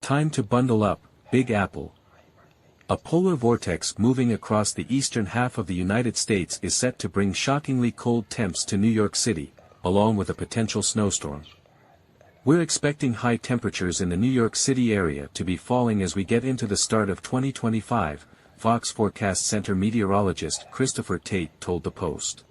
Time to bundle up, Big Apple. A polar vortex moving across the eastern half of the United States is set to bring shockingly cold temps to New York City, along with a potential snowstorm. We're expecting high temperatures in the New York City area to be falling as we get into the start of 2025, Fox Forecast Center meteorologist Christopher Tate told the Post.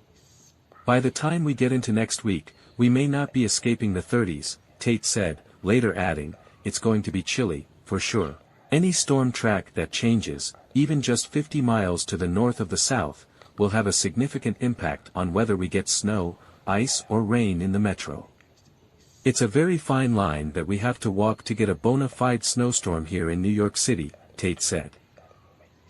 By the time we get into next week, we may not be escaping the 30s, Tate said, later adding, it's going to be chilly, for sure. Any storm track that changes, even just 50 miles to the north of the south, will have a significant impact on whether we get snow, ice or rain in the metro. It's a very fine line that we have to walk to get a bona fide snowstorm here in New York City, Tate said.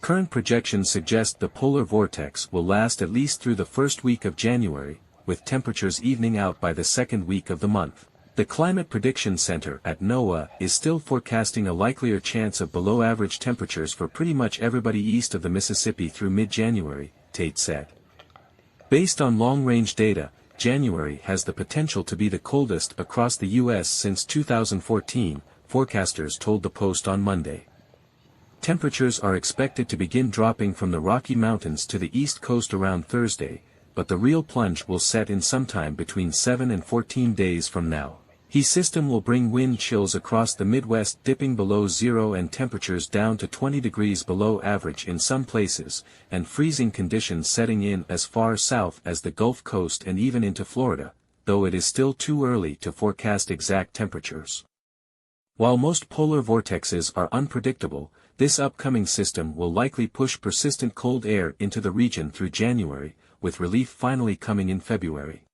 Current projections suggest the polar vortex will last at least through the first week of January, with temperatures evening out by the second week of the month. The Climate Prediction Center at NOAA is still forecasting a likelier chance of below-average temperatures for pretty much everybody east of the Mississippi through mid-January, Tate said. Based on long-range data, January has the potential to be the coldest across the U.S. since 2014, forecasters told the Post on Monday. Temperatures are expected to begin dropping from the Rocky Mountains to the East Coast around Thursday, but the real plunge will set in sometime between 7 and 14 days from now. The system will bring wind chills across the Midwest, dipping below zero and temperatures down to 20 degrees below average in some places, and freezing conditions setting in as far south as the Gulf Coast and even into Florida, though it is still too early to forecast exact temperatures. While most polar vortexes are unpredictable, this upcoming system will likely push persistent cold air into the region through January, with relief finally coming in February.